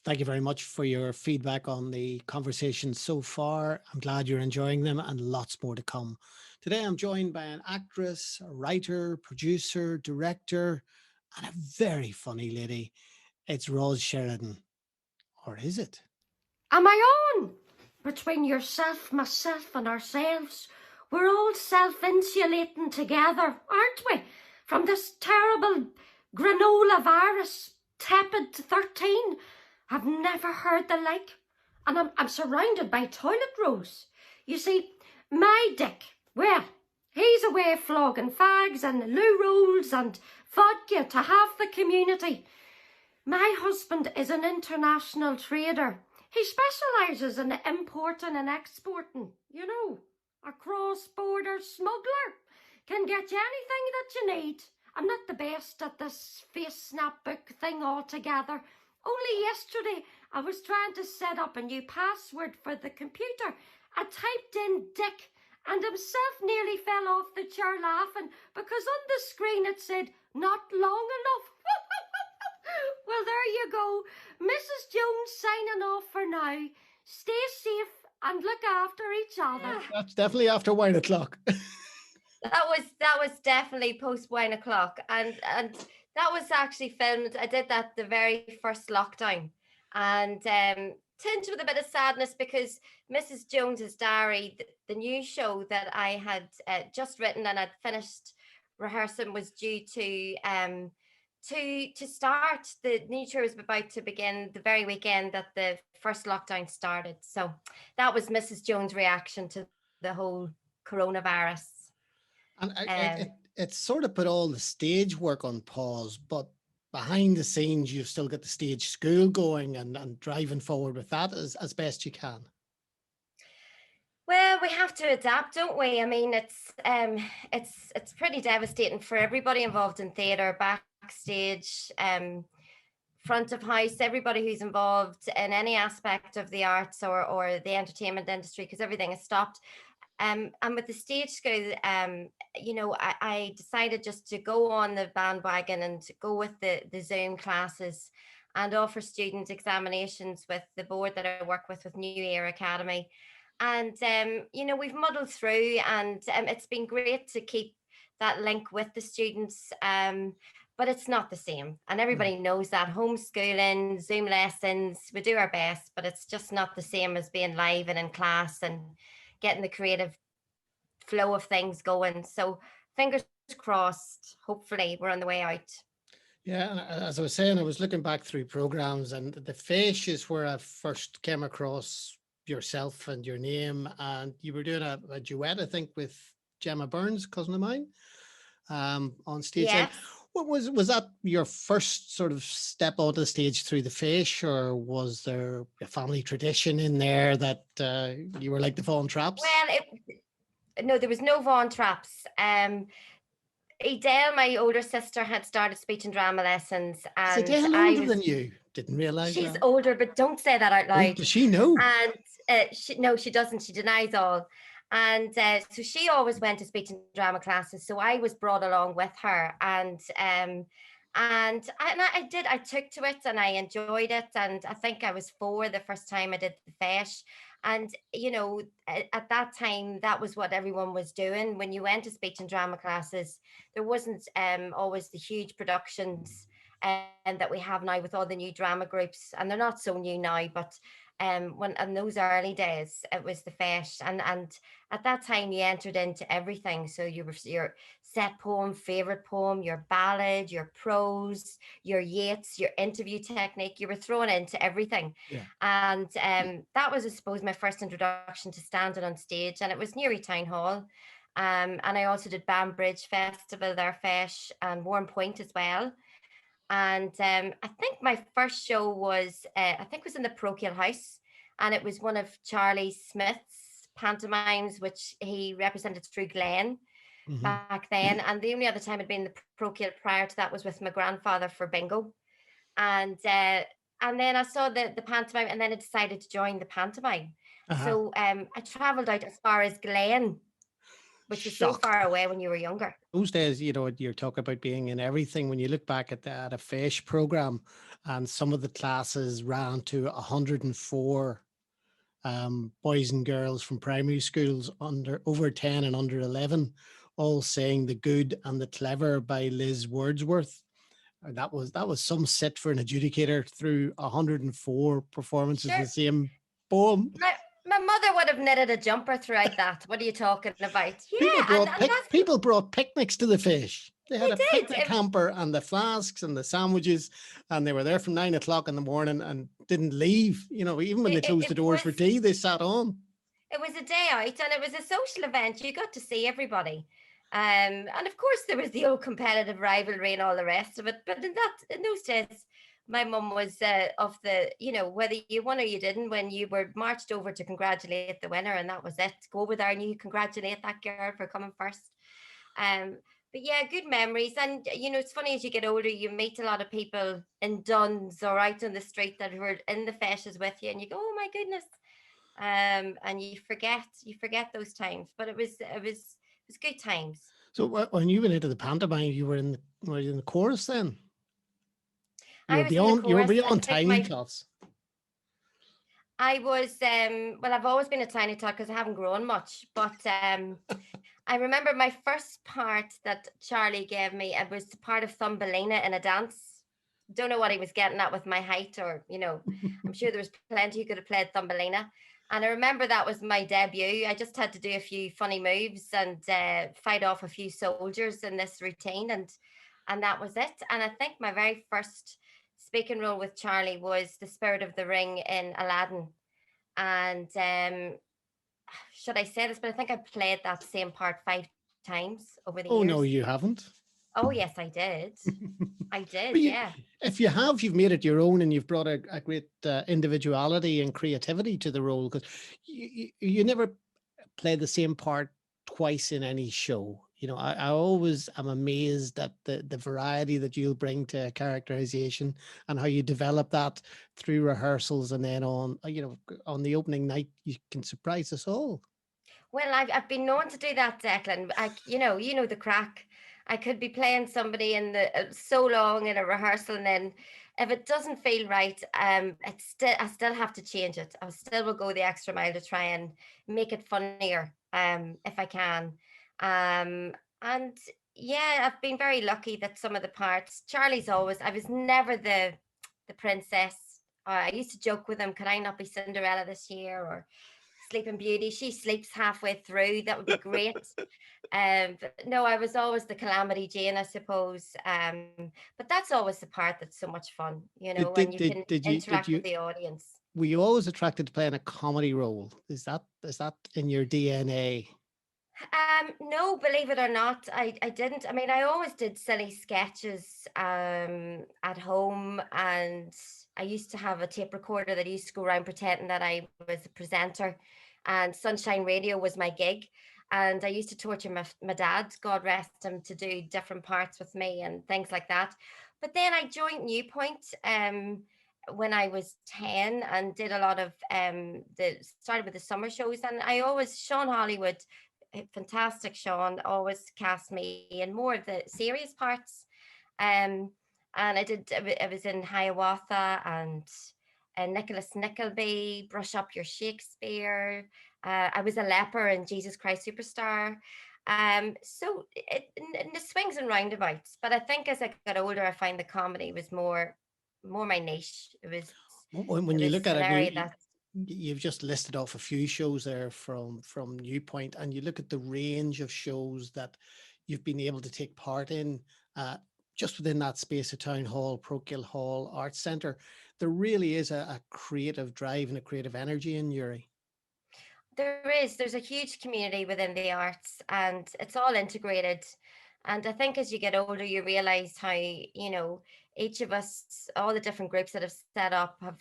Thank you very much for your feedback on the conversations so far. I'm glad you're enjoying them and lots more to come. Today, I'm joined by an actress, a writer, producer, director, and a very funny lady. It's Roz Sheridan. Or is it? Am I on? Between yourself, myself, and ourselves, we're all self-insulating together, aren't we? From this terrible granola virus, tepid 13. I've never heard the like. And I'm surrounded by toilet rolls. You see, my Dick, well, he's away flogging fags and loo rolls and vodka to half the community. My husband is an international trader. He specialises in importing and exporting, a cross-border smuggler. Can get you anything that you need. I'm not the best at this face snap book thing altogether. Only yesterday I was trying to set up a new password for the computer. I typed in Dick and himself nearly fell off the chair laughing because on the screen it said, not long enough. Well, there you go. Mrs. Jones signing off for now. Stay safe and look after each other. That's definitely after 1 o'clock. That was definitely post 1 o'clock, and that was actually filmed. I did that the very first lockdown, and tinged with a bit of sadness because Mrs. Jones's Diary, the new show that I had just written and I'd finished rehearsing, was due to start. The new show was about to begin the very weekend that the first lockdown started. So that was Mrs. Jones' reaction to the whole coronavirus. And it sort of put all the stage work on pause, but behind the scenes, you've still got the stage school going and driving forward with that as best you can. Well, we have to adapt, don't we? I mean, it's pretty devastating for everybody involved in theatre, backstage, front of house, everybody who's involved in any aspect of the arts or the entertainment industry, because everything is stopped. And with the stage school, I decided just to go on the bandwagon and to go with the Zoom classes and offer students examinations with the board that I work with New Year Academy. And, we've muddled through, and it's been great to keep that link with the students. But it's not the same. And everybody knows that. Homeschooling, Zoom lessons, we do our best, but it's just not the same as being live and in class and getting the creative flow of things going. So fingers crossed, hopefully we're on the way out. Yeah, and as I was saying, I was looking back through programs, and the Fish is where I first came across yourself and your name, and you were doing a duet, I think, with Gemma Burns, cousin of mine, on stage. Yes. What was that your first sort of step onto the stage through the Fish, or was there a family tradition in there that you were like the Vaughan Traps? Well, no, there was no Vaughan Traps. Adele, my older sister, had started speech and drama lessons, and Is Adele older than you? Didn't realize she's that. older, but don't say that out loud. Does she know? And she doesn't. She denies all. And so she always went to speech and drama classes. So I was brought along with her, and I took to it and I enjoyed it. And I think I was 4 the first time I did the Fish. And, at that time, that was what everyone was doing. When you went to speech and drama classes, there wasn't always the huge productions that we have now with all the new drama groups. And they're not so new now, but when in those early days, it was the Fish. And at that time, you entered into everything. So your set poem, favorite poem, your ballad, your prose, your Yeats, your interview technique, you were thrown into everything. Yeah. And that was, I suppose, my first introduction to standing on stage. And it was Newry Town Hall. And I also did Banbridge Festival there, Fish, and Warren Point as well. And I think my first show was, was in the Parochial House, and it was one of Charlie Smith's pantomimes, which he represented through Glen back then. And the only other time I'd been in the Parochial prior to that was with my grandfather for bingo. And then I saw the pantomime, and then I decided to join the pantomime. So I travelled out as far as Glen, which is so far away when you were younger. Those days, you're talking about being in everything. When you look back at a Fish program, and some of the classes ran to 104 boys and girls from primary schools under over 10 and under 11, all saying The Good and the Clever by Liz Wordsworth. And that was some sit for an adjudicator through 104 performances of Sure. the same poem. My mother would have knitted a jumper throughout that. What are you talking about? People Yeah, and brought that's people brought picnics to the fish. They had a they did. picnic hamper and the flasks and the sandwiches, and they were there from 9 o'clock in the morning and didn't leave. Even when they closed the It doors for was tea, they sat on. it was a day out and it was a social event. You got to see everybody. And of course there was the old competitive rivalry and all the rest of it. But in those days, my mum was of the, whether you won or you didn't, when you were marched over to congratulate the winner, and that was it. Go over there and you congratulate that girl for coming first. Um, but yeah, good memories. And it's funny, as you get older, you meet a lot of people in Duns or out on the street that were in the feshes with you, and you go, oh my goodness. And you forget those times, but it was good times. So when you went into the pantomime, were you in the chorus then? You I were was in the beyond you were chorus. I beyond think tiny tots. I was well, I've always been a tiny tot because I haven't grown much, but I remember my first part that Charlie gave me. It was part of Thumbelina in a dance. Don't know what he was getting at with my height, or I'm sure there was plenty who could have played Thumbelina. And I remember that was my debut. I just had to do a few funny moves and fight off a few soldiers in this routine, and that was it. And I think my very first speaking role with Charlie was the Spirit of the Ring in Aladdin. And should I say this? But I think I played that same part 5 times over the Oh no, years. you haven't. Oh yes, I did. I did. But Yeah. if you have, you've made it your own, and you've brought a great individuality and creativity to the role, because you never play the same part twice in any show. I always am amazed at the variety that you'll bring to characterization, and how you develop that through rehearsals, and then on the opening night you can surprise us all. Well, I've been known to do that, Declan. You know the crack. I could be playing somebody in the so long in a rehearsal, and then if it doesn't feel right, I still have to change it. I still will go the extra mile to try and make it funnier, if I can. And yeah, I've been very lucky that some of the parts, I was never the princess. I used to joke with him, could I not be Cinderella this year, or Sleeping Beauty? She sleeps halfway through. That would be great. But no, I was always the Calamity Jane, I suppose. But that's always the part that's so much fun, Did when did you did can did you did interact with you the audience. were you always attracted to playing a comedy role? Is that in your DNA? No, believe it or not, I didn't. I mean, I always did silly sketches at home, and I used to have a tape recorder that I used to go around pretending that I was a presenter, and Sunshine Radio was my gig. And I used to torture my dad, God rest him, to do different parts with me and things like that. But then I joined Newpoint when I was 10, and did a lot of the started with the summer shows. And I always, Sean Hollywood, fantastic Sean, always cast me in more of the serious parts. Um, and I was in Hiawatha and Nicholas Nickleby, Brush Up Your Shakespeare. I was a leper in Jesus Christ Superstar. So in the swings and roundabouts. But I think as I got older, I find the comedy was more my niche. It was When it you was look at an it, area that you've just listed off a few shows there from Newpoint, and you look at the range of shows that you've been able to take part in, uh, just within that space of Town Hall, Parochial Hall, Arts Centre. There really is a creative drive and a creative energy in Uri. there's a huge community within the arts, and it's all integrated. And I think as you get older, you realize how, each of us, all the different groups that have set up, have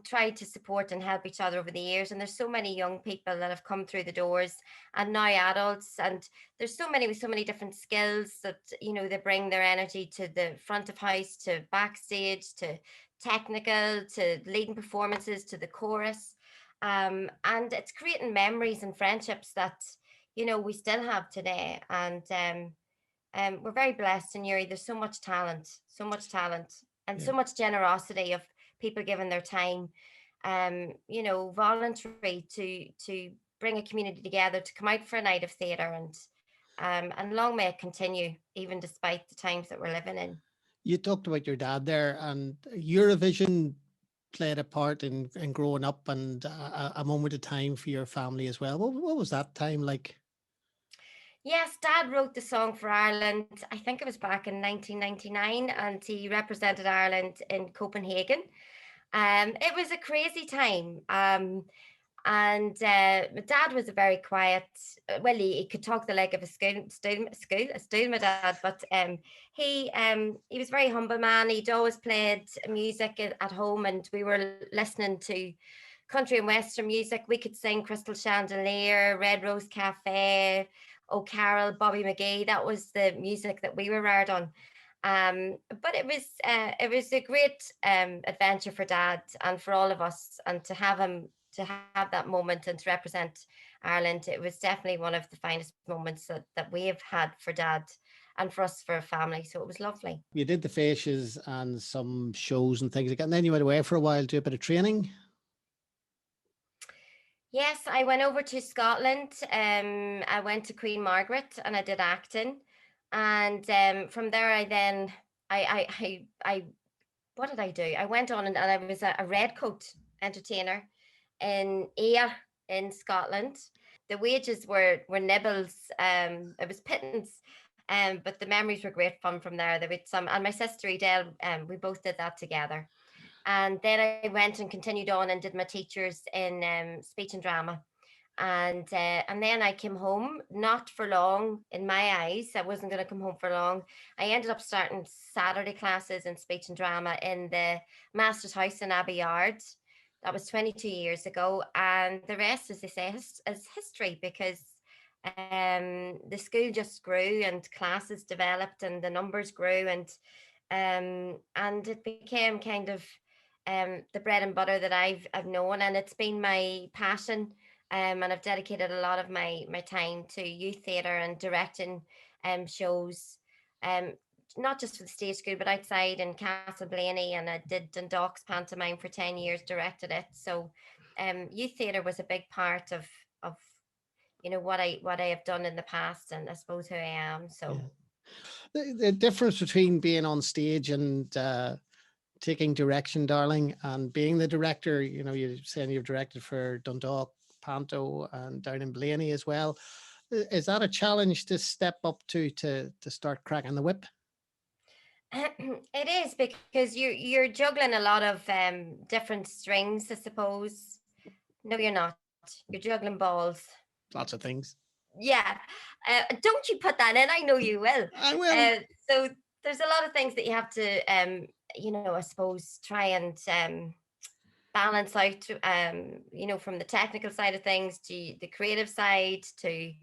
tried to support and help each other over the years. And there's so many young people that have come through the doors, and now adults, and there's so many with so many different skills that they bring their energy to the front of house, to backstage, to technical, to leading performances, to the chorus. And it's creating memories and friendships that we still have today. And we're very blessed in Uri. There's so much talent, so much talent. and Yeah. so much generosity of people giving their time, voluntary to bring a community together to come out for a night of theatre, and long may it continue, even despite the times that we're living in. You talked about your dad there, and Eurovision played a part in growing up and a moment of time for your family as well. What was that time like? Yes, Dad wrote the song for Ireland. I think it was back in 1999, and he represented Ireland in Copenhagen. It was a crazy time. And my dad was a very quiet. Well, he could talk the leg of a stool, my dad. But he was a very humble man. He'd always played music at home, and we were listening to country and western music. We could sing Crystal Chandelier, Red Rose Cafe, O'Carroll, Bobby McGee. That was the music that we were reared on. But it was a great adventure for Dad and for all of us, and to have him to have that moment and to represent Ireland. It was definitely one of the finest moments that we have had for Dad and for us, for a family. So it was lovely. You did the faces and some shows and things like that, and then you went away for a while to do a bit of training. Yes, I went over to Scotland. I went to Queen Margaret and I did acting, and from there I then I what did I do? I went on and I was a red coat entertainer in Ayr in Scotland. The wages were nibbles. It was pittance. But the memories were great fun from there. There was some, and my sister Edel, we both did that together. And then I went and continued on and did my teachers in speech and drama. And then I came home, not for long in my eyes. I wasn't going to come home for long. I ended up starting Saturday classes in speech and drama in the Master's House in Abbey Yard. That was 22 years ago, and the rest, as they say, is history, because the school just grew and classes developed and the numbers grew, and it became kind of the bread and butter that I've known, and it's been my passion. And I've dedicated a lot of my time to youth theatre and directing shows, um, not just for the stage school, but outside in Castleblaney, and I did Dundalk's pantomime for 10 years, directed it. So youth theatre was a big part of what I have done in the past, and I suppose who I am. So Yeah. The difference between being on stage and taking direction, darling, and being the director, you're saying you've directed for Dundalk, Panto, and down in Blaney as well. Is that a challenge to step up to start cracking the whip? it is, because you're juggling a lot of different strings, I suppose. No, you're not. You're juggling balls. Lots of things. Yeah. Don't you put that in? I know you will. I will. So there's a lot of things that you have to, I suppose, try and balance out, from the technical side of things to the creative side, to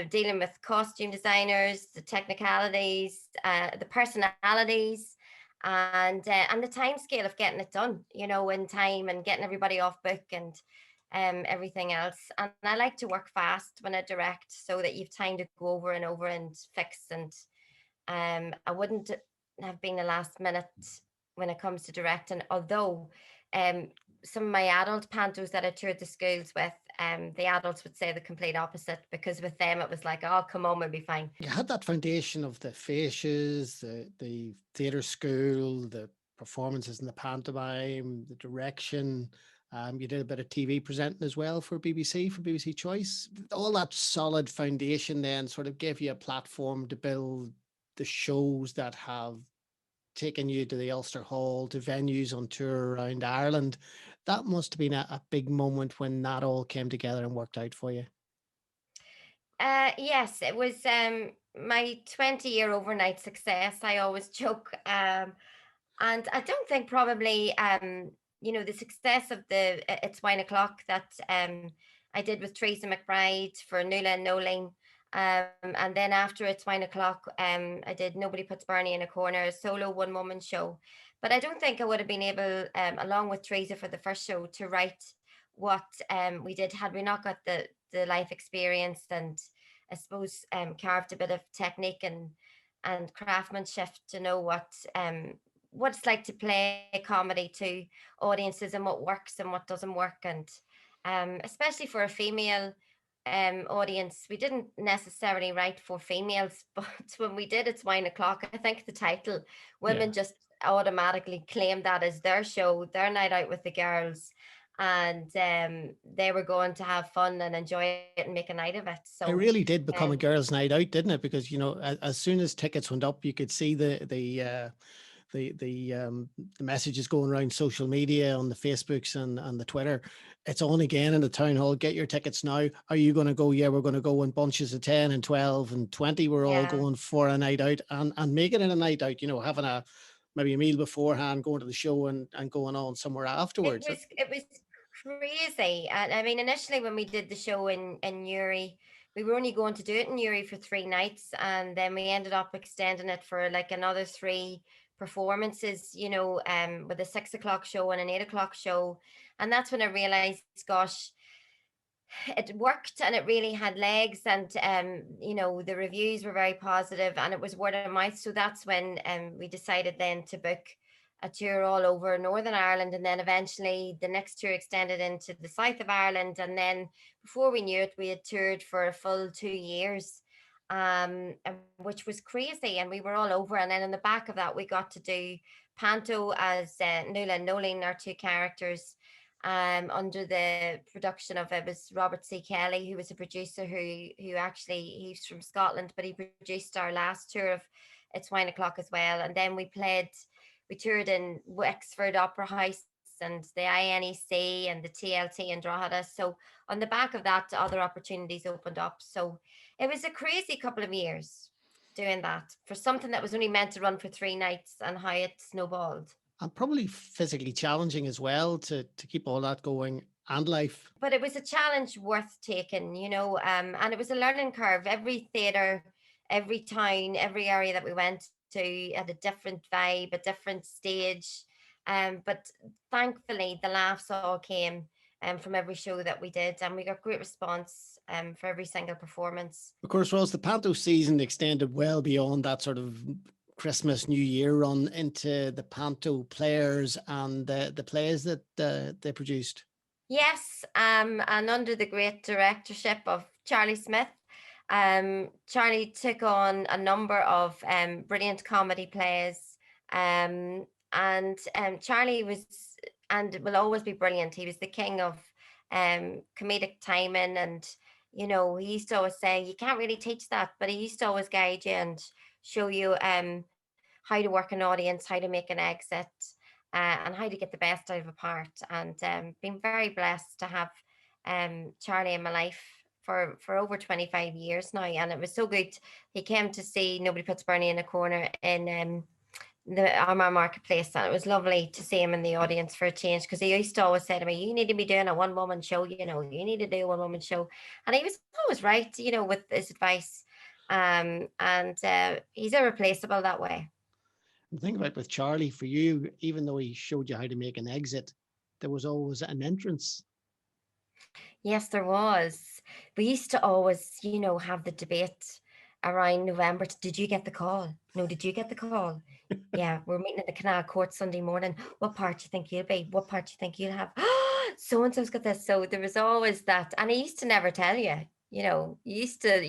dealing with costume designers, the technicalities, the personalities, and the time scale of getting it done, in time, and getting everybody off book, and everything else. And I like to work fast when I direct, so that you've time to go over and over and fix. And I wouldn't have been the last minute when it comes to directing, although some of my adult pantos that I toured the schools with, the adults would say the complete opposite, because with them it was like, oh, come on, we'll be fine. You had that foundation of the faces, the theatre school, the performances in the pantomime, the direction. You did a bit of TV presenting as well for BBC Choice. All that solid foundation then sort of gave you a platform to build the shows that have taken you to the Ulster Hall, to venues on tour around Ireland. That must have been a big moment when that all came together and worked out for you. Yes, it was my 20-year overnight success. I always joke. And I don't think probably, the success of the It's Wine O'Clock that I did with Teresa McBride for Nuala and Nolene. And then after It's Wine O'Clock, I did Nobody Puts Bernie in a Corner, a solo one-woman show. But I don't think I would have been able, along with Teresa for the first show, to write what we did had we not got the life experience, and I suppose carved a bit of technique and craftsmanship to know what what it's like to play comedy to audiences and what works and what doesn't work. And especially for a female audience, we didn't necessarily write for females, but when we did It's Wine O'Clock, I think the title, Yeah. women just automatically claimed that as their show, their night out with the girls. And they were going to have fun and enjoy it and make a night of it. It So really did become a girls' night out, didn't it? Because, as soon as tickets went up, you could see the messages going around social media on the Facebooks and the Twitter. It's on again in the town hall. Get your tickets now. Are you going to go? Yeah, we're going to go in bunches of 10 and 12 and 20. We're all yeah, going for a night out and making it a night out, having maybe a meal beforehand, going to the show and going on somewhere afterwards. it was crazy. And I mean, initially when we did the show in Newry, we were only going to do it in Newry for 3 nights, and then we ended up extending it for like another 3 performances, with a 6 o'clock show and an 8 o'clock show. And that's when I realized, gosh, it worked and it really had legs. And the reviews were very positive and it was word of mouth. So that's when we decided then to book a tour all over Northern Ireland, and then eventually the next tour extended into the south of Ireland. And then before we knew it, we had toured for a full 2 years, which was crazy, and we were all over. And then in the back of that, we got to do Panto as Nuala and Nolene, our two characters, under the production of, it was Robert C. Kelly, who was a producer who actually, he's from Scotland, but he produced our last tour of It's Wine O'Clock as well. And then we toured in Wexford Opera House and the INEC and the TLT in Drogheda. So on the back of that, other opportunities opened up. So it was a crazy couple of years doing that for something that was only meant to run for 3 nights, and how it snowballed. And probably physically challenging as well to keep all that going and life. But it was a challenge worth taking, and it was a learning curve. Every theatre, every town, every area that we went to had a different vibe, a different stage. But thankfully, the laughs all came from every show that we did, and we got great response for every single performance. Of course, Roz, the Panto season extended well beyond that sort of Christmas, New Year run into the Panto players and the plays that they produced. Yes, and under the great directorship of Charlie Smith, Charlie took on a number of brilliant comedy plays, and Charlie was and will always be brilliant. He was the king of comedic timing, and he used to always say, you can't really teach that, but he used to always guide you and show you how to work an audience, how to make an exit, and how to get the best out of a part. And been very blessed to have Charlie in my life for over 25 years now. And it was so good. He came to see Nobody Puts Bernie in a Corner in the Armagh Marketplace, and it was lovely to see him in the audience for a change, because he used to always say to me, you need to be doing a one-woman show, you need to do a one-woman show. And he was always right, with his advice. And he's irreplaceable that way. And think about with Charlie, for you, even though he showed you how to make an exit, there was always an entrance. Yes, there was. We used to always, have the debate around November. Did you get the call? No, did you get the call? Yeah, we're meeting in the Canal Court Sunday morning. What part do you think you'll be? What part do you think you'll have? So-and-so's got this. So there was always that. And I used to never tell you, you used to,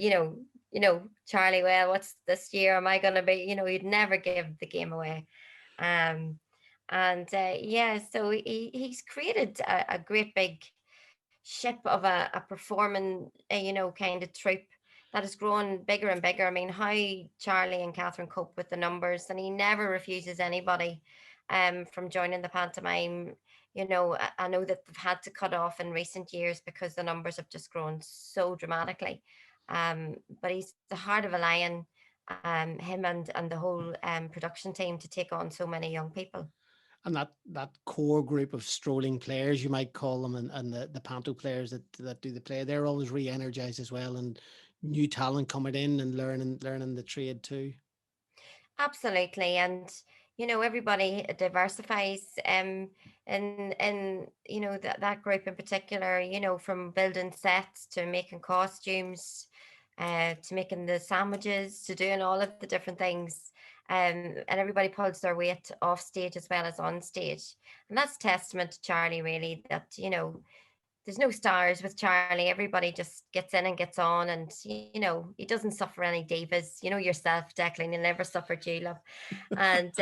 Charlie, well, what's this year? Am I going to be, you'd never give the game away. So he's created a great big ship of a performing, kind of troupe that has grown bigger and bigger. I mean, how Charlie and Catherine cope with the numbers, and he never refuses anybody from joining the pantomime. I know that they've had to cut off in recent years because the numbers have just grown so dramatically. But he's the heart of a lion, him and the whole production team, to take on so many young people. And that core group of strolling players, you might call them, and the Panto players that do the play, they're always re-energized as well, and new talent coming in and learning the trade too. Absolutely. And everybody diversifies in that group in particular, from building sets to making costumes, to making the sandwiches, to doing all of the different things. and everybody pulls their weight off stage as well as on stage. And that's testament to Charlie, really, that, there's no stars with Charlie. Everybody just gets in and gets on, and he doesn't suffer any divas. Yourself, Declan, you'll never suffer julep, and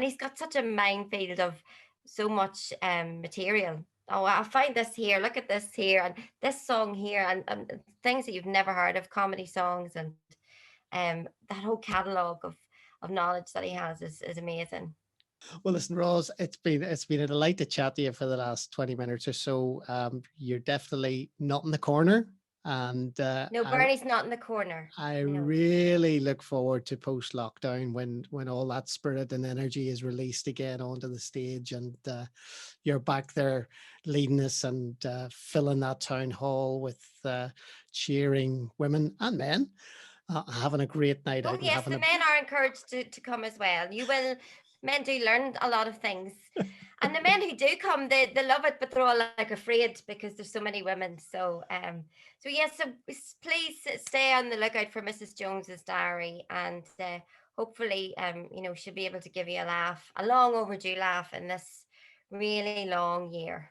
he's got such a minefield of so much material. Oh, I find this here. Look at this here, and this song here, and things that you've never heard of, comedy songs, and that whole catalogue of knowledge that he has is amazing. Well, listen, Roz, it's been a delight to chat to you for the last 20 minutes or so. You're definitely not in the corner, and No, Bernie's not in the corner. I really look forward to post lockdown when all that spirit and energy is released again onto the stage, and you're back there leading us and filling that town hall with cheering women and men. Having a great night out. Oh yes, the men are encouraged to come as well. Men do learn a lot of things, and the men who do come, they love it, but they're all like afraid because there's so many women. So yes, so please stay on the lookout for Mrs. Jones's diary, and hopefully she'll be able to give you a laugh, a long overdue laugh in this really long year.